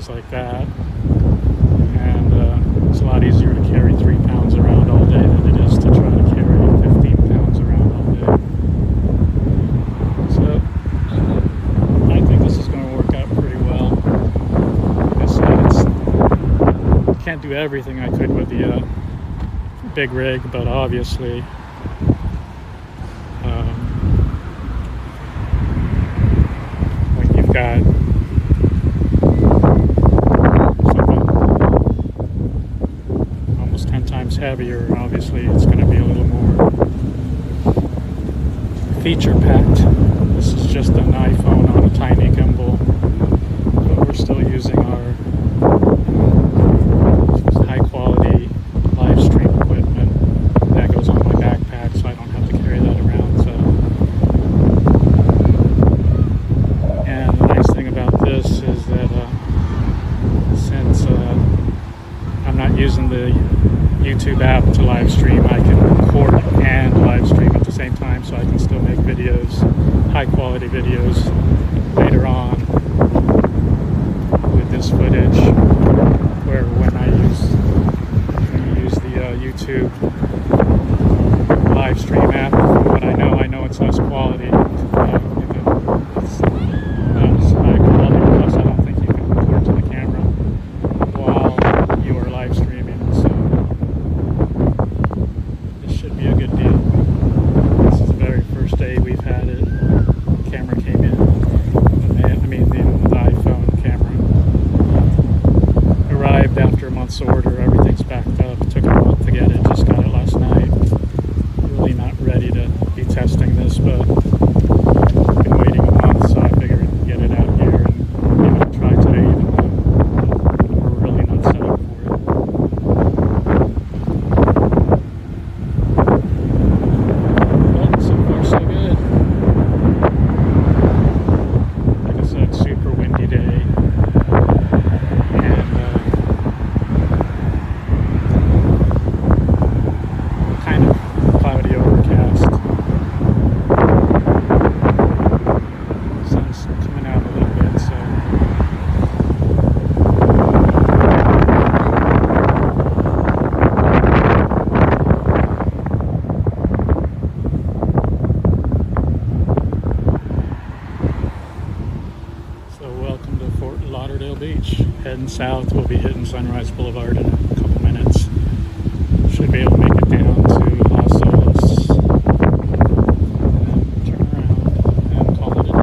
things like that. And it's a lot easier to carry 3 pounds around all day than it is to try to carry 15 pounds around all day. So I think this is going to work out pretty well. Like I said, can't do everything I could with the big rig, but obviously when you've got something almost 10 times heavier, obviously it's going to be a little more feature packed. This is just an iPhone on a tiny gimbal, but we're still using our high quality LiveStream equipment that goes on my backpack, so I don't have to carry that around. So, and the nice thing about this is that since I'm not using the YouTube app to live stream, I can record and live stream at the same time, so I can still make videos, high quality videos later on with this footage, where when I use the YouTube live stream app, from what I know it's less quality. It's not as high quality, plus I don't think you can record to the camera while you are live streaming. So this should be a good deal. This is the very first day we've had it. The camera came in. The iPhone camera arrived after a month's order. Everything's backed up. It took a month to get it. Just got it last night. Really not ready to be testing this, but I've been waiting a month, so I figured I'd get it out here and give it a try today, even though we're really not set up for it. But so far so good. Like I said, super windy day. And kind of cloudy, overcast. Sun's coming out a little bit, so welcome to Fort Lauderdale Beach. Heading south, we'll be hitting Sunrise Boulevard in a couple minutes. Should be able to make it down to Los Olas, and turn around and call it a day.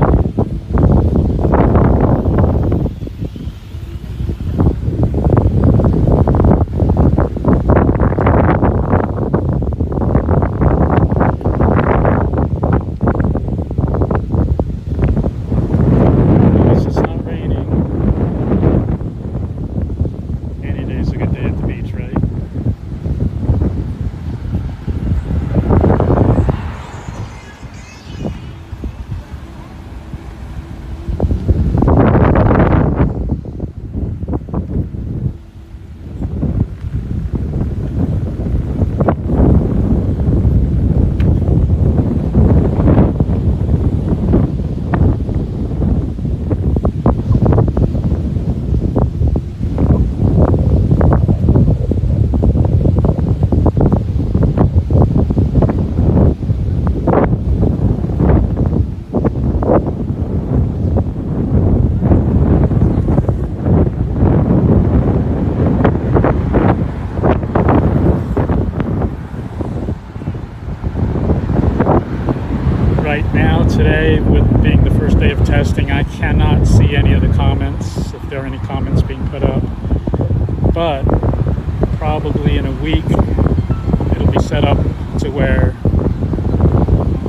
At least it's not raining. Any day's a good day at the beach, right? Right now, today, with being the first day of testing, I cannot see any of the comments, if there are any comments being put up. But probably in a week, it'll be set up to where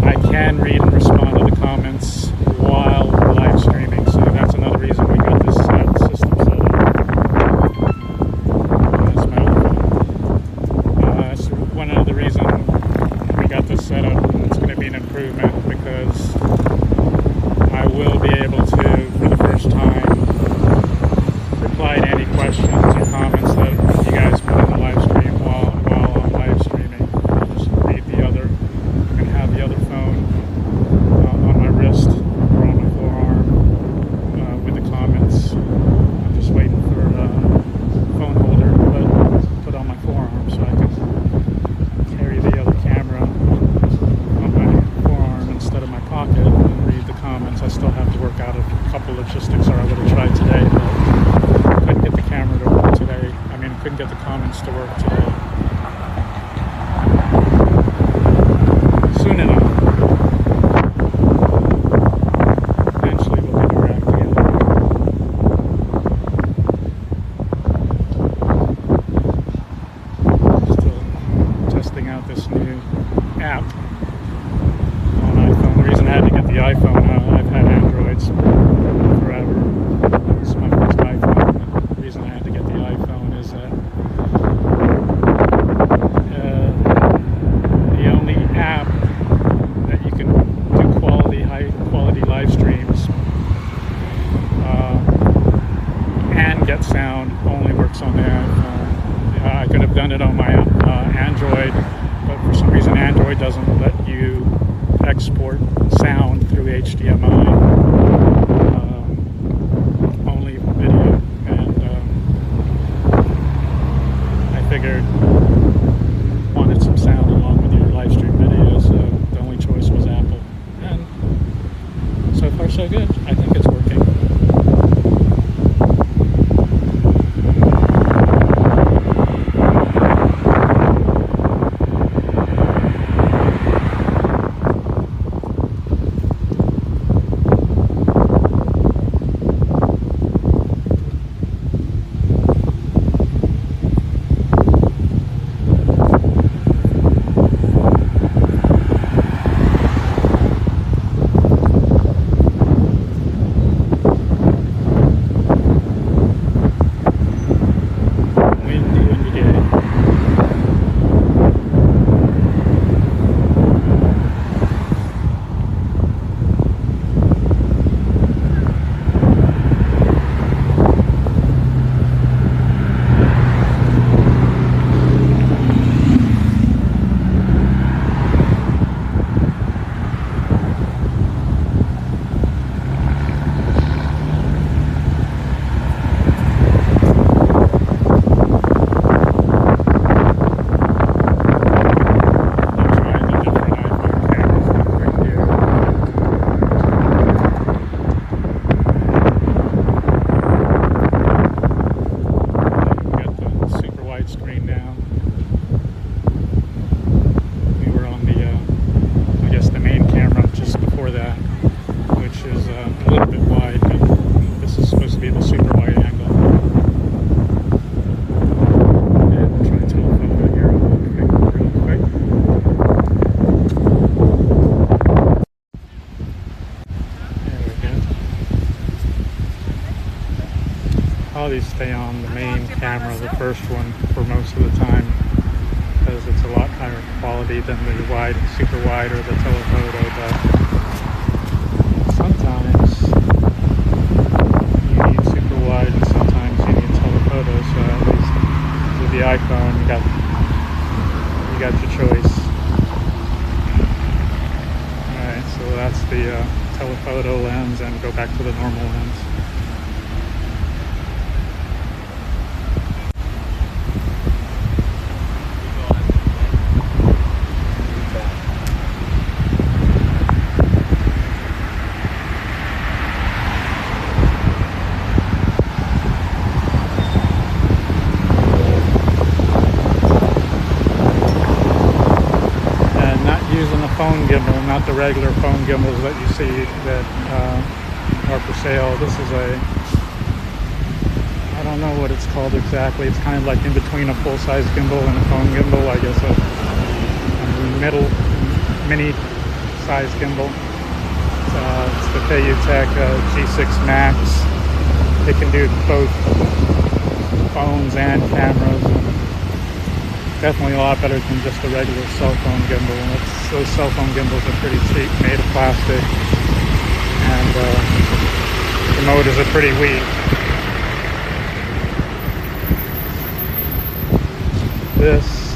I can read and respond to the comments while we're live streaming. So that's another reason we got this system set up. That's my other phone. That's one other reason we got this set up. It's going to be an improvement, because I will be able to, for the first time, reply to any questions or comments that you guys put in the live stream while I'm live streaming. I'll just read the other. I'm going to have the other phone on my wrist or on my forearm, the logistics are, I would have tried today, but couldn't get the camera to work today. I mean, couldn't get the comments to work today. Soon enough. Eventually we'll get our act together. Still testing out this new app on iPhone. The reason I had to get the iPhone, I've had Androids forever. This is my first iPhone. The reason I had to get the iPhone is that the only app that you can do high quality live streams and get sound only works on the iPhone. I could have done it on my Android, but for some reason Android doesn't let you export sound through HDMI, only video, and I figured wanted some sound along with your live stream videos, so the only choice was Apple, and so far so good. I think it's working. All these stay on the main camera, the first one, for most of the time, because it's a lot higher quality than the wide, super wide, or the telephoto. But sometimes you need super wide, and sometimes you need telephoto. So at least with the iPhone, you got your choice. All right, so that's the telephoto lens, and go back to the normal lens. Phone gimbal, not the regular phone gimbals that you see that are for sale. This is I don't know what it's called exactly. It's kind of like in between a full-size gimbal and a phone gimbal. I guess a middle mini size gimbal. It's the Tech G6 Max. It can do both phones and cameras. Definitely a lot better than just the regular cell phone gimbal. Those cell phone gimbals are pretty cheap, made of plastic, and the motors are pretty weak. This,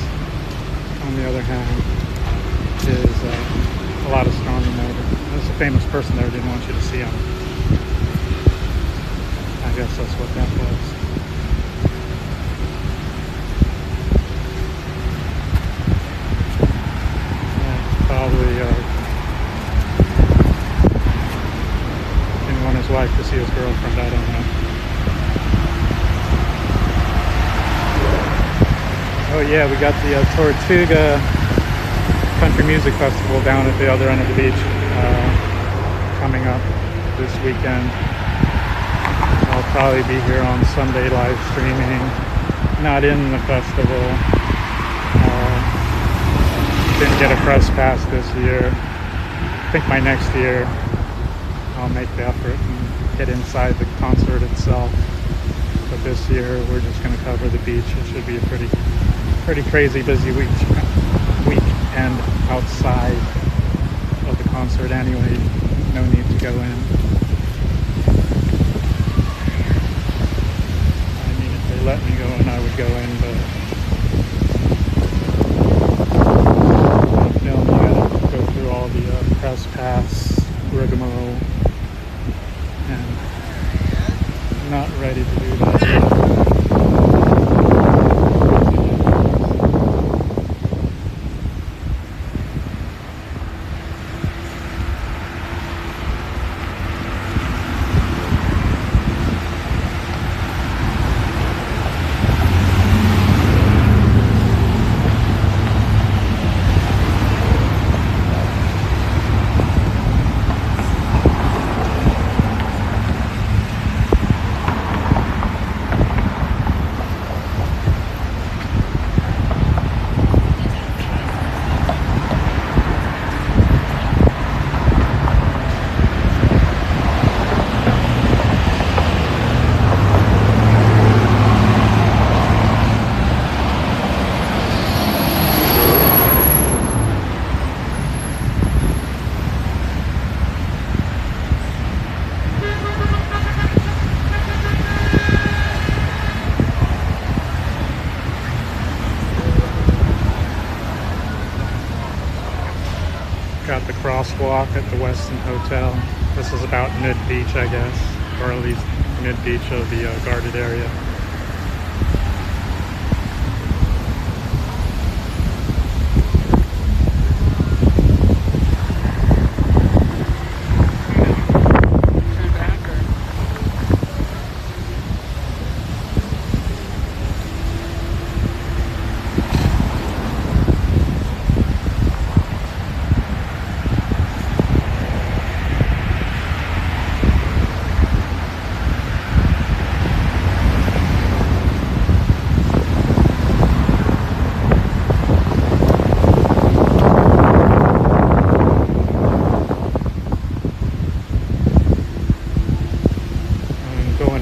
on the other hand, is a lot stronger motor. There's a famous person there who didn't want you to see him. I guess that's what that was. Probably didn't want his wife to see see his girlfriend, I don't know. Oh yeah, we got the Tortuga Country Music Festival down at the other end of the beach coming up this weekend. I'll probably be here on Sunday live streaming, not in the festival. Didn't get a press pass this year. I think my next year I'll make the effort and get inside the concert itself. But this year we're just going to cover the beach. It should be a pretty crazy busy weekend outside of the concert anyway. No need to go in. I mean, if they let me go in, I would go in, but you gotta go through all the press pass rigmarole, and I'm not ready to do that yet. Got the crosswalk at the Westin Hotel. This is about mid-beach, I guess, or at least mid-beach of the guarded area.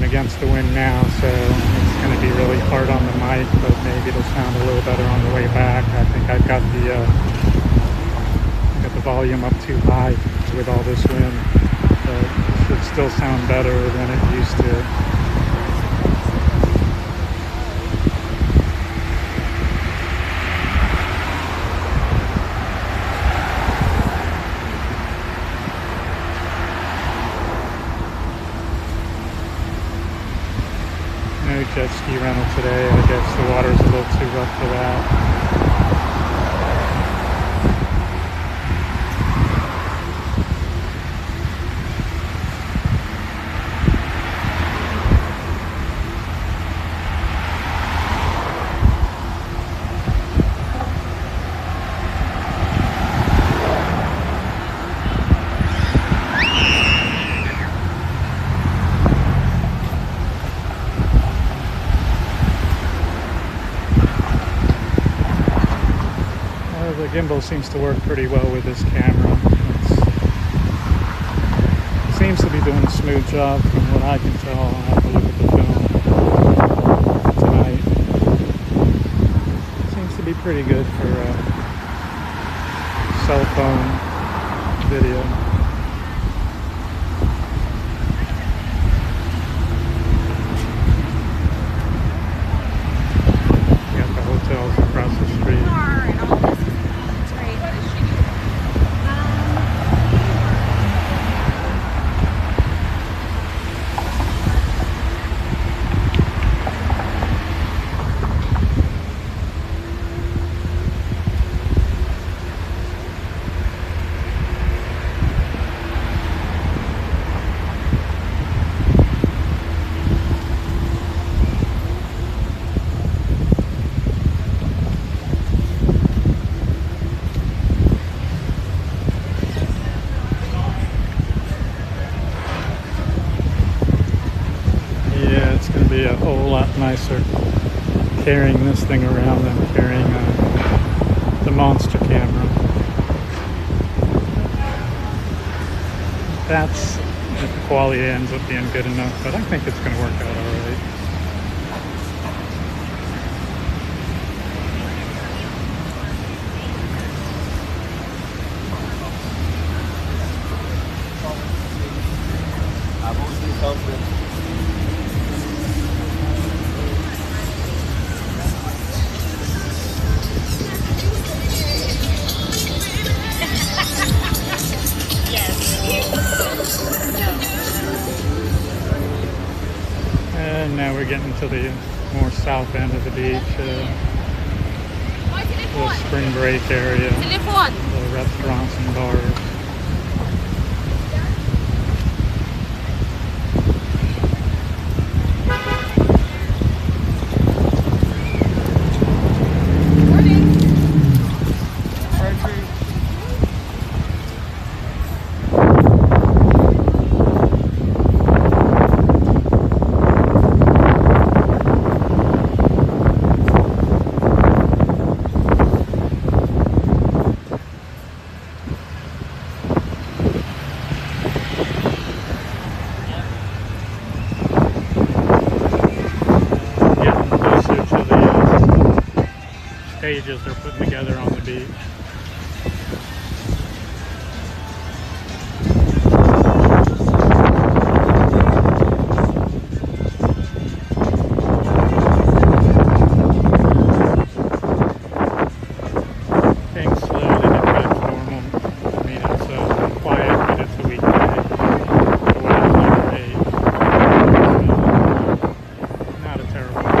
Against the wind now, so it's going to be really hard on the mic, but maybe it'll sound a little better on the way back. I think I've got the volume up too high with all this wind, but it should still sound better than it used to. No jet ski rental today. I guess the water's a little too rough for that. The gimbal seems to work pretty well with this camera. It seems to be doing a smooth job from what I can tell. I'll have to look at the film tonight. Seems to be pretty good for cell phone video. Got the hotels across the street. be a whole lot nicer carrying this thing around than carrying the monster camera. That's if the quality ends up being good enough, but I think it's going to work out all right. And now we're getting to the more south end of the beach, the spring break area, the restaurants and bars. Stages they're putting together on the beach. Things slowly get back to normal. I mean, it's quiet, but it's a weekday. The weather's great. Not a terrible day.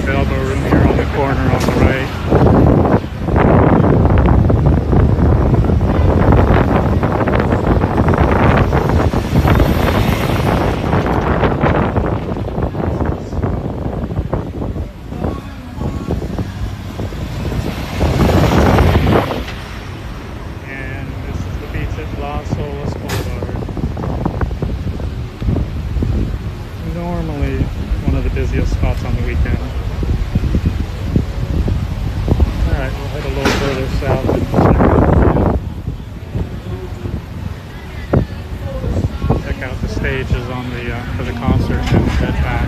Elbow room here on the corner on the right. And this is the beach at Las Olas Boulevard. Normally one of the busiest spots on the weekend. Alright, we'll head a little further south and check out the stages on the for the concert and head back.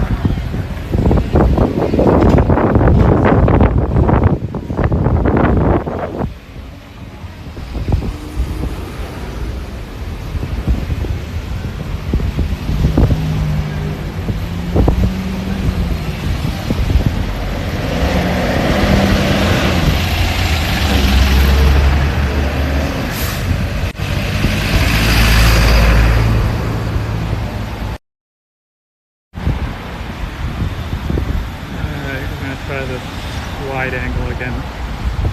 Try the wide angle again.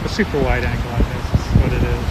The super wide angle, I guess, is what it is.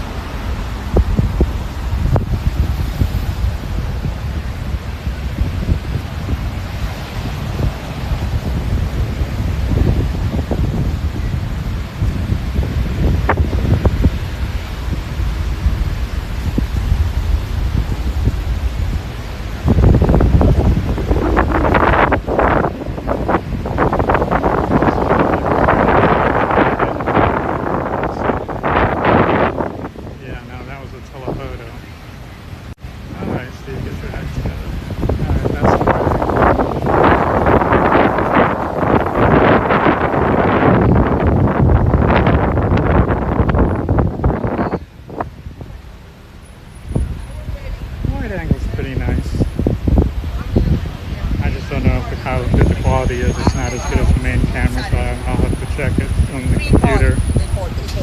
how good the quality is. It's not as good as the main camera, so I'll have to check it on the computer,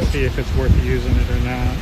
see if it's worth using it or not.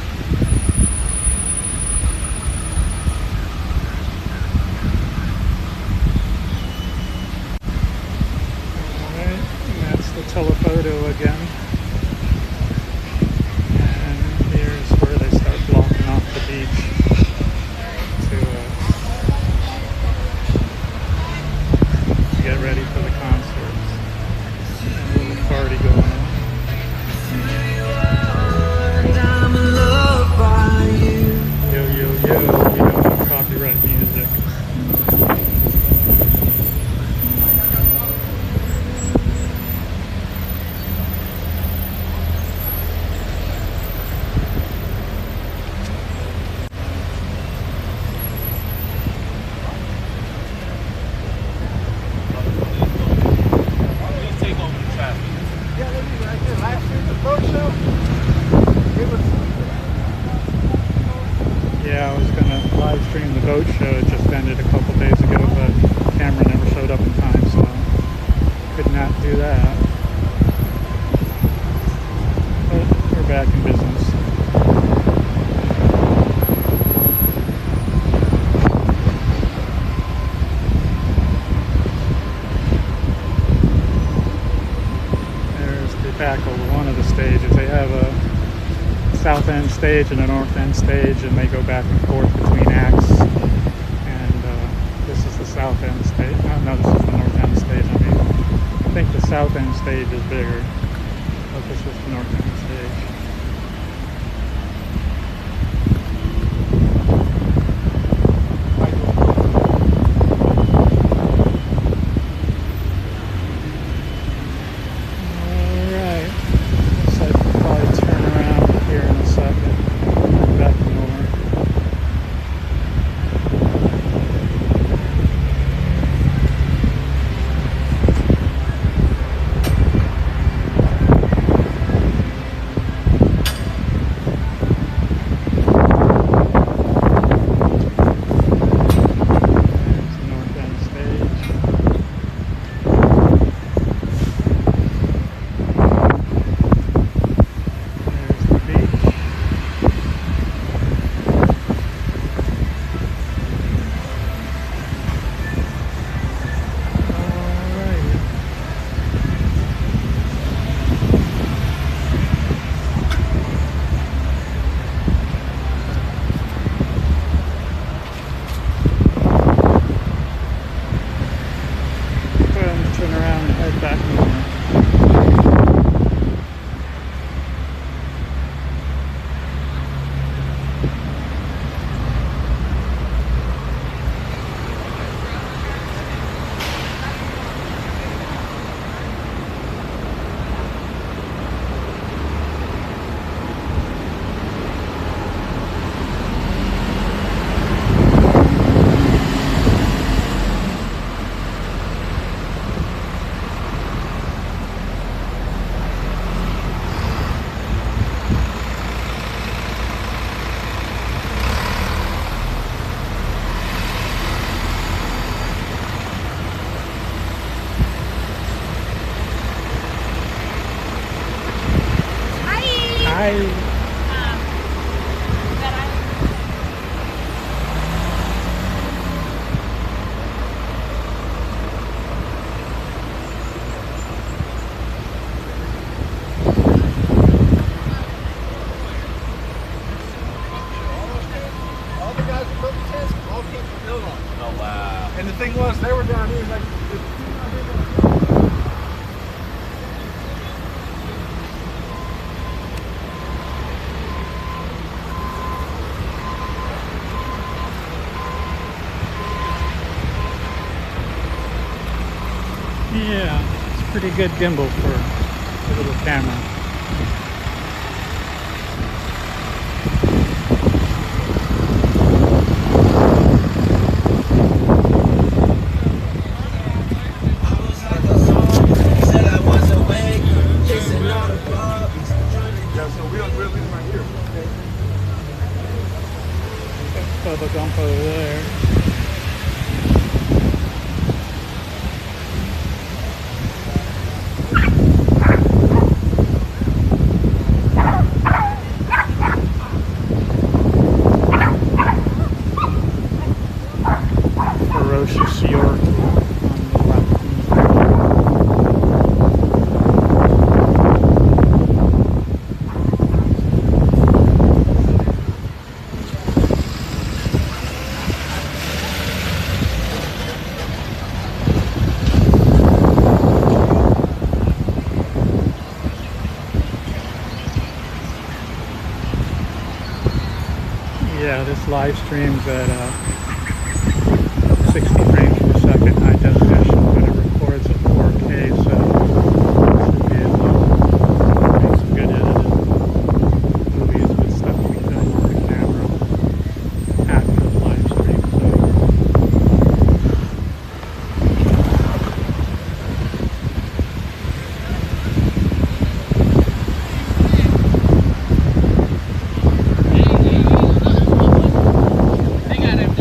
live stream the boat show. It just ended a couple days ago, but camera never showed up in time, so could not do that. But we're back in business. There's the back of one of the stages. They have a south end stage and a north end stage, and they go back and forth between acts. And this is the south end stage. No, this is the north end stage. I think the south end stage is bigger, but this is the north end stage. And the thing was, they were down here like. Yeah, it's pretty good gimbal for a little camera. The dump over there. Ferocious York on the left. Yeah, this live streams at 60 frames per second high definition, but it records at 4K, so should be able to make some good edited movies with stuff we film on the camera after the live stream's over. They got it.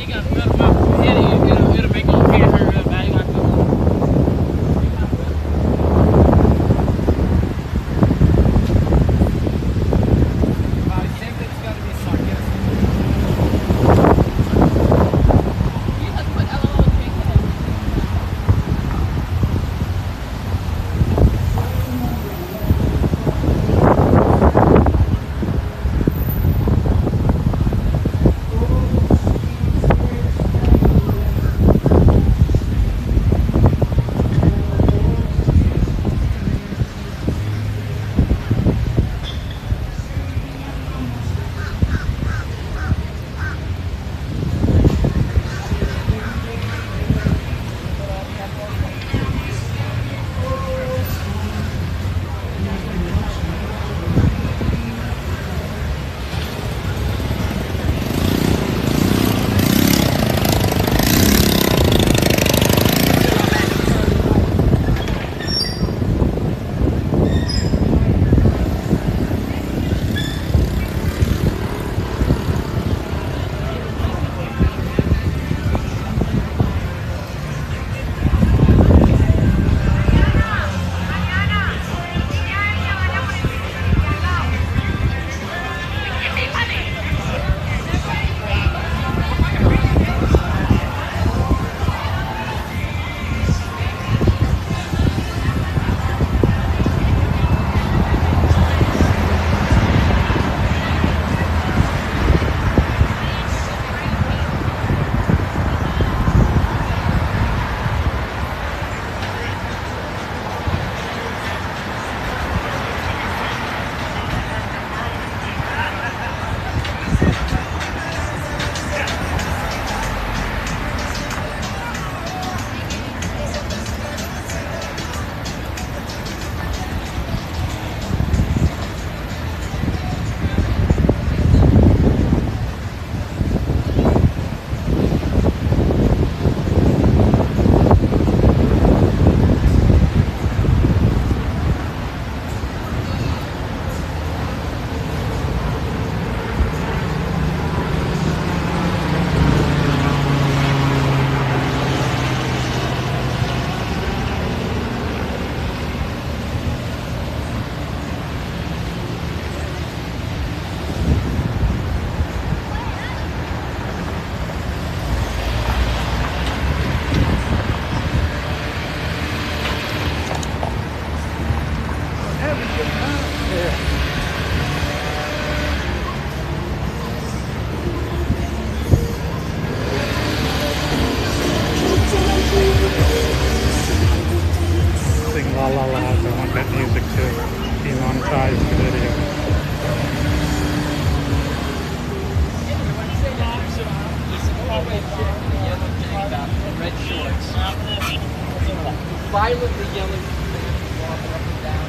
violently yelling commands walking up and down.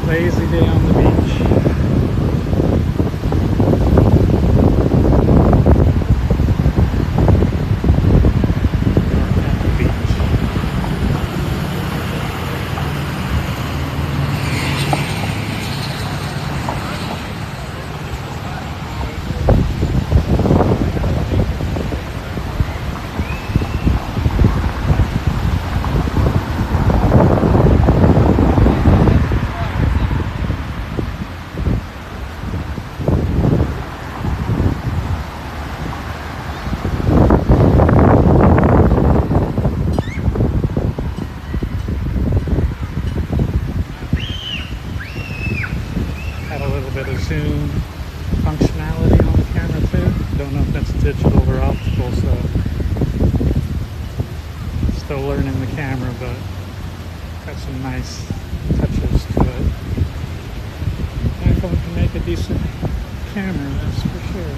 Lazy day on the beach. At the beach. Had a little bit of zoom functionality on the camera too. Don't know if that's digital or optical, so still learning the camera, but got some nice touches to it. iPhone can make a decent camera, that's for sure.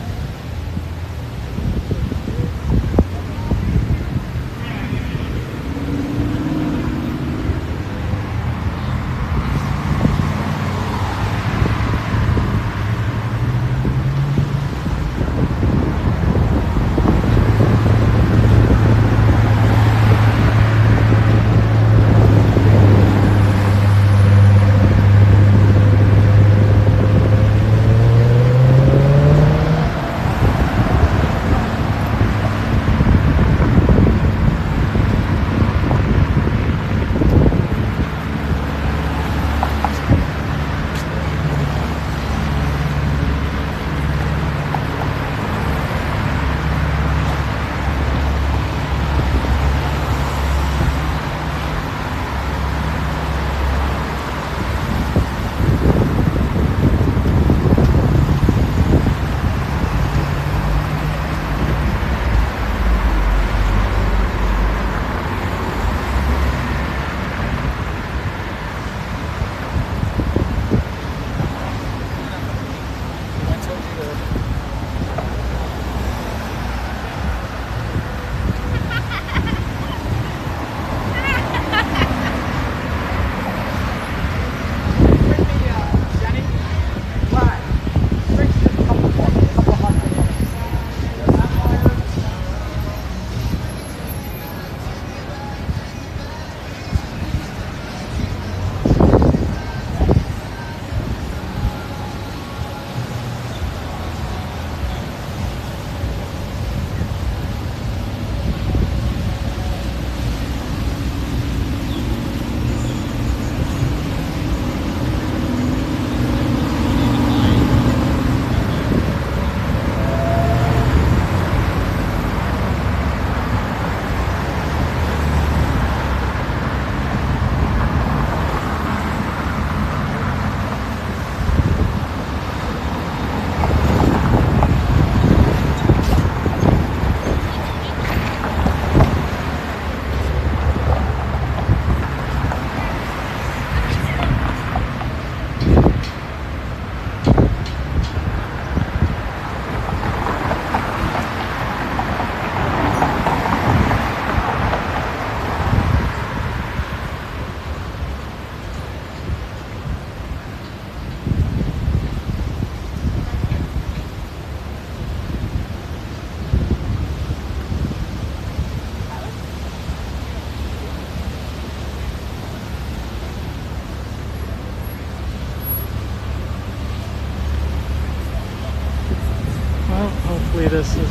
this is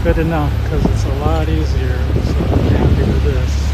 good enough because it's a lot easier. So I'm happy with this.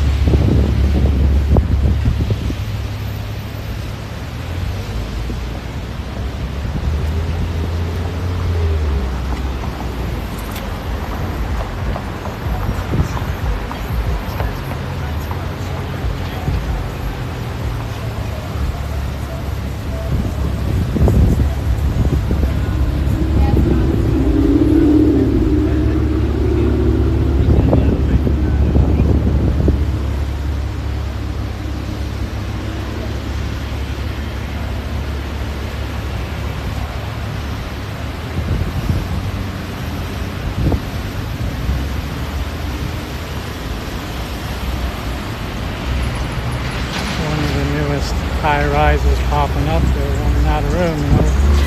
High rises popping up, they're running out of room,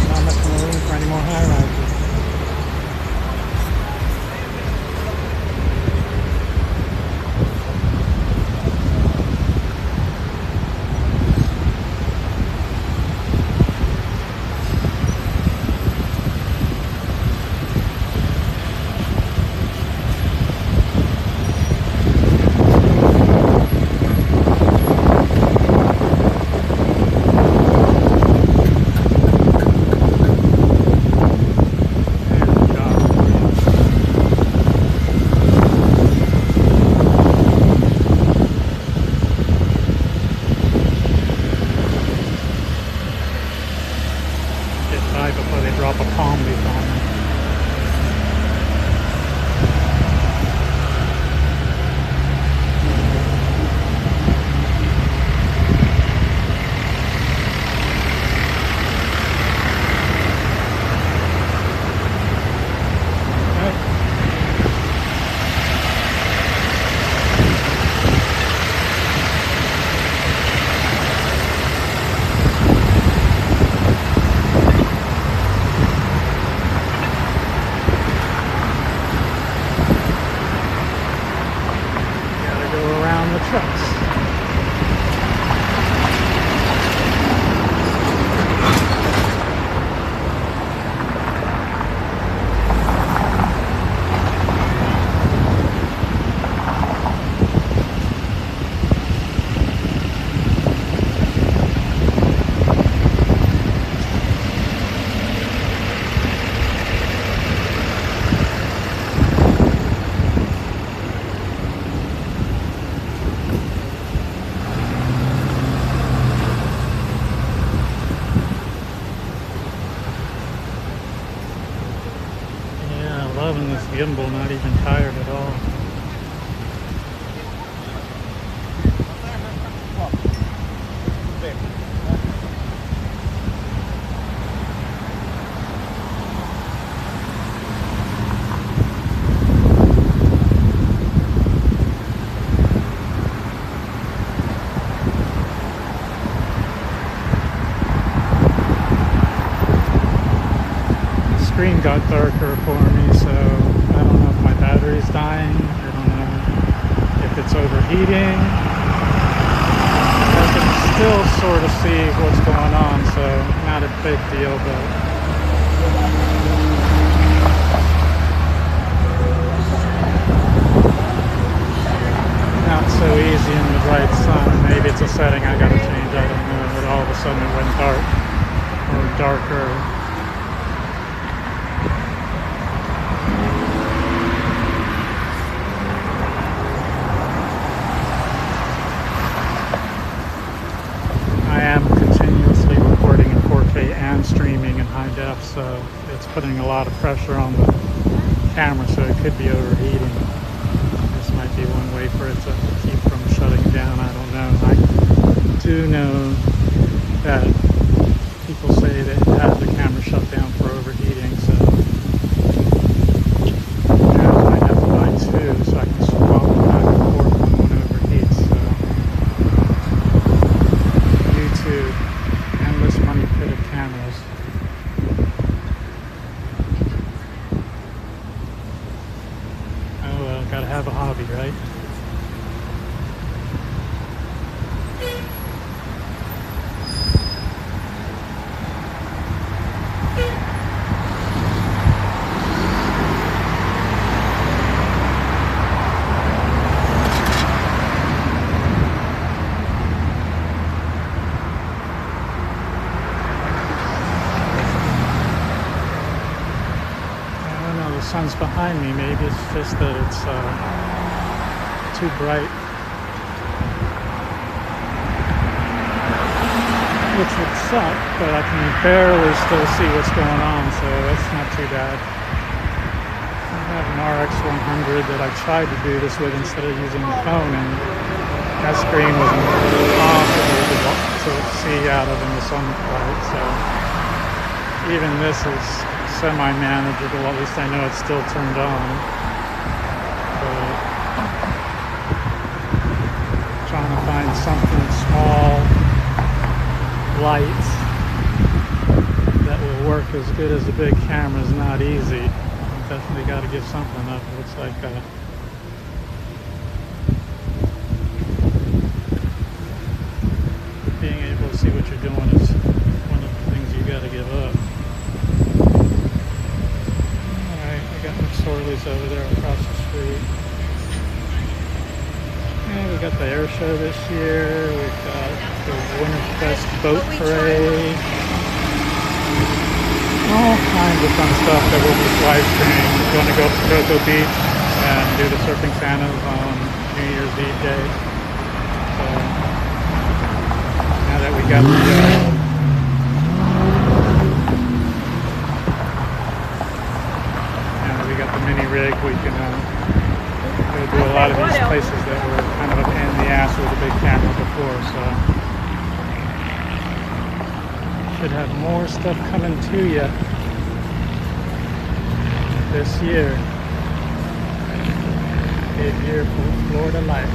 not much more room for any more high rises. Before they drop a palm leaf on me. Loving this gimbal, not even tired at all. Screen got darker for me, so I don't know if my battery's dying. I don't know if it's overheating. I can still sort of see what's going on, so not a big deal, but not so easy in the bright sun. Maybe it's a setting I gotta change, I don't know, but all of a sudden it went dark or darker. And streaming in high def, so it's putting a lot of pressure on the camera, so it could be overheating. This might be one way for it to keep from shutting down. I don't know. I do know that people say that it has the camera shut down for overheating, so now I might have to buy two so I can swap them back and forth when one overheats. So YouTube. Endless money pit of cameras. Oh well, gotta have a hobby, right? ones behind me. Maybe it's just that it's too bright, which would suck, but I can barely still see what's going on, so that's not too bad. I have an RX 100 that I tried to do this with instead of using the phone, and that screen was impossible to see out of in the sunlight, so even this is semi-manageable. At least I know it's still turned on. But trying to find something small, light, that will work as good as a big camera is not easy. I've definitely got to give something up. It looks like being able to see what you're doing is one of the things you got to give up. Got McSorley's over there across the street. And we got the air show this year. We've got the Winterfest boat parade. All kinds of fun stuff that we'll be live streaming. We're going to go to Cocoa Beach and do the Surfing Santas on New Year's Eve day. So now that we got the mini rig, we can go do a lot of these places that were kind of a pain in the ass with a big camera before, so should have more stuff coming to you this year. Big year for Florida life.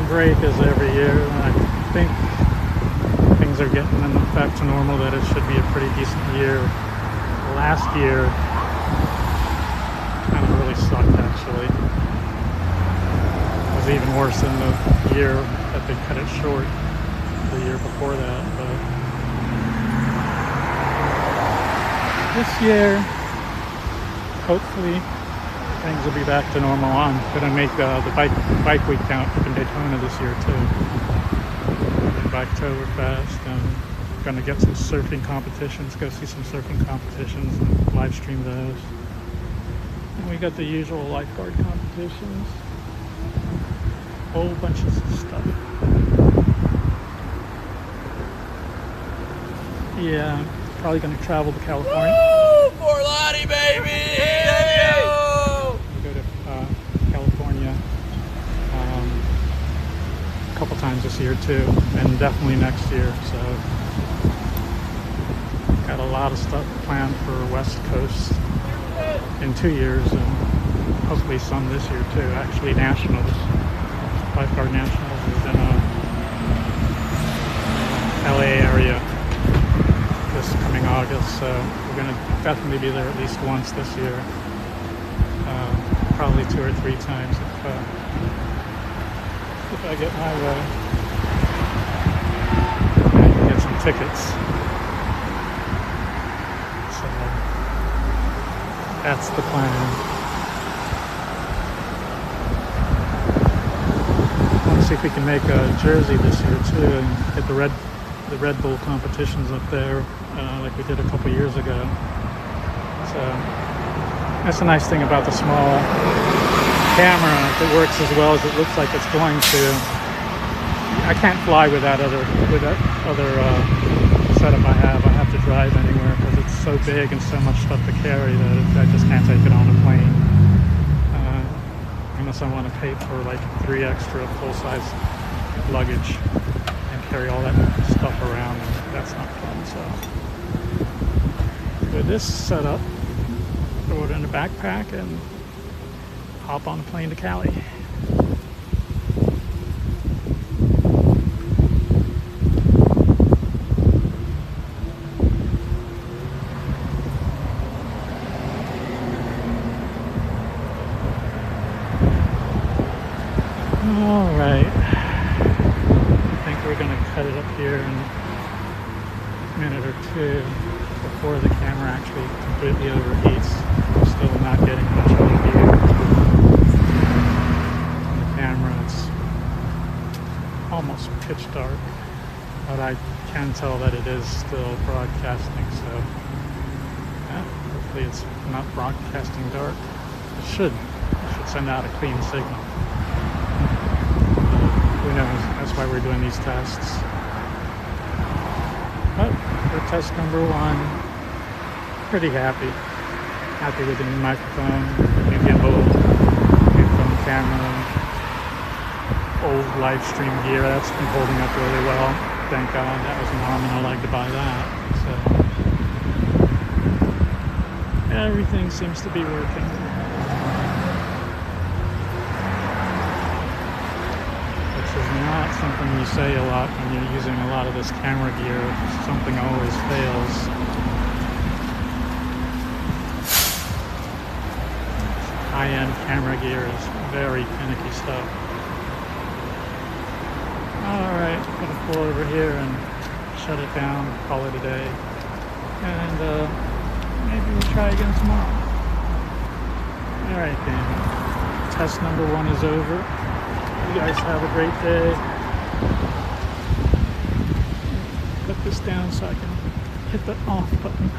Break is every year, and I think things are getting back to normal, that it should be a pretty decent year. Last year kind of really sucked, actually. It was even worse than the year that they cut it short the year before that, but this year hopefully things will be back to normal. I'm going to make the bike week count in Daytona this year too. Biketoberfest, and going to get some surfing competitions, go see some surfing competitions and live stream those. And we got the usual lifeguard competitions. Whole bunch of stuff. Yeah, probably going to travel to California. Woo! Fort Lauderdale, baby! Yeah! California a couple times this year too, and definitely next year, so got a lot of stuff planned for West Coast in 2 years, and hopefully some this year too. Actually, nationals, lifeguard nationals is in LA area this coming August, so we're going to definitely be there at least once this year. Probably 2 or 3 times if I get my way. I can get some tickets. So that's the plan. I want to see if we can make a Jersey this year too, and get the Red Bull competitions up there, like we did a couple years ago. So that's the nice thing about the small camera. If it works as well as it looks like it's going to, I can't fly with that other setup I have. I have to drive anywhere because it's so big and so much stuff to carry that I just can't take it on a plane. Unless I want to pay for like 3 extra full-size luggage and carry all that stuff around, and that's not fun. So with this setup, throw it in a backpack and hop on a plane to Cali. All right. I think we're going to cut it up here in a minute or two before the camera actually completely overheats. I'm still not getting much of a view on the camera. It's almost pitch dark, but I can tell that it is still broadcasting, so yeah, hopefully it's not broadcasting dark. It should send out a clean signal. Who knows? That's why we're doing these tests. But for test number one, pretty happy. Happy with the new microphone, the new gimbal, new phone camera, old LiveStream gear. That's been holding up really well. Thank God. That was nominal. I like to buy that. So everything seems to be working. Is not something you say a lot when you're using a lot of this camera gear. Something always fails. High-end camera gear is very finicky stuff. Alright, I'm going to pull over here and shut it down, call it a day. And maybe we'll try again tomorrow. Alright then, test number one is over. You guys have a great day. Put this down so I can hit the off button.